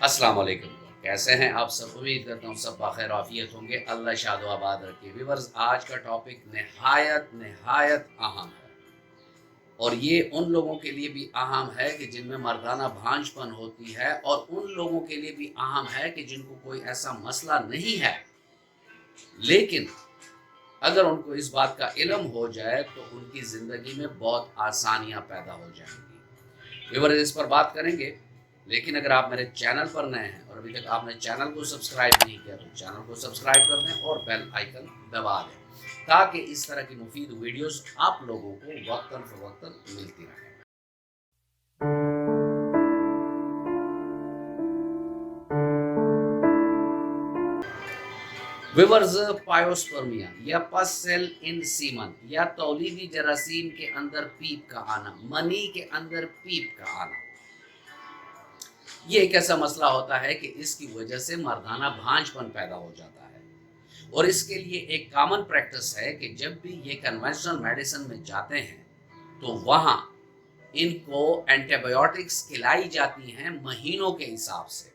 अस्सलाम वालेकुम। कैसे हैं आप सब? उम्मीद करता हूँ सब बखैर आफियत होंगे। अल्लाह शाद आबाद रखे। व्यूअर्स, आज का टॉपिक नहायत नहायत अहम है और ये उन लोगों के लिए भी अहम है कि जिनमें मर्दाना भांजपन होती है और उन लोगों के लिए भी अहम है कि जिनको कोई ऐसा मसला नहीं है, लेकिन अगर उनको इस बात का इल्म हो जाए तो उनकी ज़िंदगी में बहुत आसानियाँ पैदा हो जाएंगी। व्यूअर्स, इस पर बात करेंगे, लेकिन अगर आप मेरे चैनल पर नए हैं और अभी तक आपने चैनल को सब्सक्राइब नहीं किया तो चैनल को सब्सक्राइब कर दें और बेल आइकन दबा दें ताकि इस तरह की मुफीद वीडियोस आप लोगों को वक्तन फवक्तन मिलती रहें। विवर्स, पायोस्पर्मिया या पस सेल इन सीमन या तौलीदी जरासीम के अंदर पीप का आना, मनी के अंदर पीप का आना, ये एक ऐसा मसला होता है कि इसकी वजह से मर्दाना भांजपन पैदा हो जाता है और इसके लिए एक कॉमन प्रैक्टिस है कि जब भी ये कन्वेंशनल मेडिसिन में जाते हैं तो वहाँ इनको एंटीबायोटिक्स खिलाई जाती हैं महीनों के हिसाब से।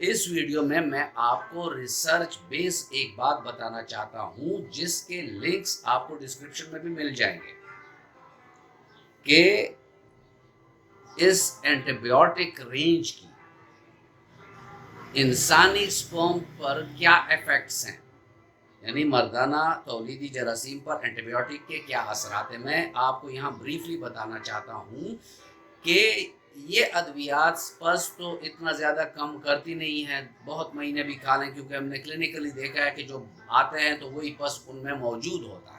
इस वीडियो में मैं आपको रिसर्च बेस एक बात बताना चाहता हूँ जिसके लिंक्स आपको डिस्क्रिप्शन में भी मिल जाएंगे कि इस एंटीबायोटिक रेंज की इंसानी स्पर्म पर क्या इफेक्ट्स हैं, यानी मर्दाना तौलीदी जरासीम पर एंटीबायोटिक के क्या असरात हैं। मैं आपको यहाँ ब्रीफली बताना चाहता हूँ कि ये अद्वियात पस तो इतना ज़्यादा कम करती नहीं है, बहुत महीने भी खा लें, क्योंकि हमने क्लिनिकली देखा है कि जो आते हैं तो वही पस उनमें मौजूद होता है।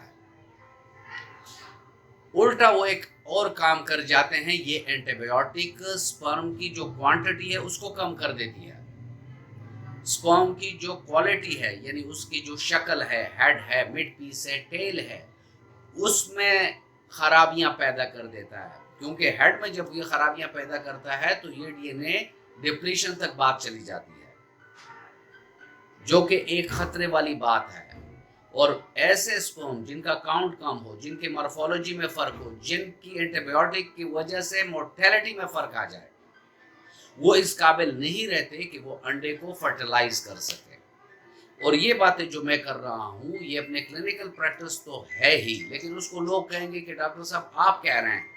उल्टा वो एक और काम कर जाते हैं, ये एंटीबायोटिक स्पर्म की जो क्वांटिटी है उसको कम कर देती है। स्पर्म की जो क्वालिटी है, यानी उसकी जो शक्ल है, हेड है, मिड पीस है, टेल है, उसमें खराबियां पैदा कर देता है। क्योंकि हेड में जब ये खराबियां पैदा करता है तो ये डीएनए डिप्लीशन तक बात चली जाती है, जो कि एक खतरे वाली बात है। और ऐसे स्पर्म जिनका काउंट कम हो, जिनके मॉर्फोलॉजी में फ़र्क हो, जिनकी एंटीबायोटिक की वजह से मोर्टेलिटी में फ़र्क आ जाए, वो इस काबिल नहीं रहते कि वो अंडे को फर्टिलाइज कर सके। और ये बातें जो मैं कर रहा हूँ ये अपने क्लिनिकल प्रैक्टिस तो है ही, लेकिन उसको लोग कहेंगे कि डॉक्टर साहब आप कह रहे हैं,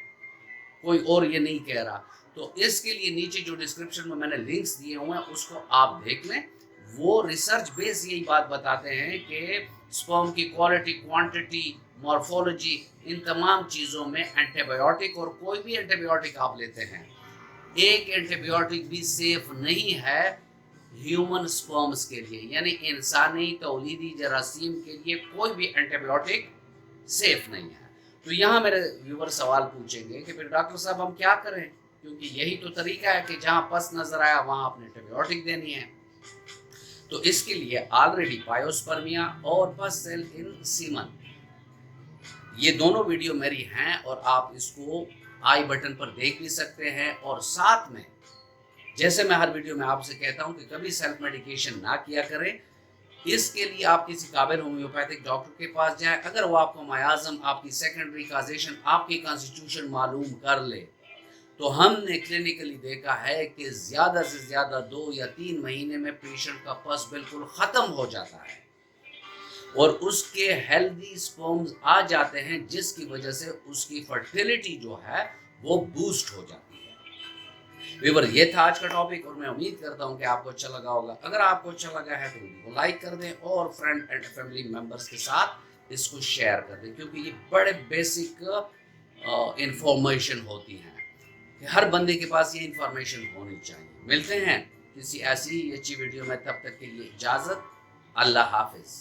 कोई और ये नहीं कह रहा। तो इसके लिए नीचे जो डिस्क्रिप्शन में मैंने लिंक्स दिए हुए हैं उसको आप देख लें। वो रिसर्च बेस यही बात बताते हैं कि स्पर्म की क्वालिटी, क्वांटिटी, मॉर्फोलॉजी, इन तमाम चीज़ों में एंटीबायोटिक, और कोई भी एंटीबायोटिक आप लेते हैं, एक एंटीबायोटिक भी सेफ नहीं है ह्यूमन स्पर्म्स के लिए, यानी इंसानी तौलीदी जरासीम के लिए कोई भी एंटीबायोटिक सेफ नहीं है। तो यहाँ मेरे व्यूवर सवाल पूछेंगे कि फिर डॉक्टर साहब हम क्या करें, क्योंकि यही तो तरीका है कि जहाँ पस नजर आया वहाँ आपने एंटीबायोटिक देनी है। तो इसके लिए ऑलरेडी पायोस्पर्मिया और पस सेल इन सीमन, ये दोनों वीडियो मेरी हैं और आप इसको आई बटन पर देख भी सकते हैं। और साथ में, जैसे मैं हर वीडियो में आपसे कहता हूं कि कभी सेल्फ मेडिकेशन ना किया करें, इसके लिए आप किसी काबिल होम्योपैथिक डॉक्टर के पास जाएं। अगर वो आपको मायाज़म, आपकी सेकेंडरी काजेशन, आपकी कॉन्स्टिट्यूशन मालूम कर ले, तो हमने क्लिनिकली देखा है कि ज़्यादा से ज़्यादा 2 या 3 महीने में पेशेंट का पस बिल्कुल ख़त्म हो जाता है और उसके हेल्दी स्पर्म्स आ जाते हैं, जिसकी वजह से उसकी फर्टिलिटी जो है वो बूस्ट हो जाती है। व्यूअर, ये था आज का टॉपिक और मैं उम्मीद करता हूँ कि आपको अच्छा लगा होगा। अगर आपको अच्छा लगा है तो वीडियो को लाइक कर दें और फ्रेंड एंड फैमिली मेम्बर्स के साथ इसको शेयर कर दें, क्योंकि ये बड़े बेसिक इंफॉर्मेशन होती हैं कि हर बंदे के पास ये इंफॉर्मेशन होनी चाहिए। मिलते हैं किसी ऐसी अच्छी वीडियो में, तब तक के लिए इजाज़त। अल्लाह हाफिज़।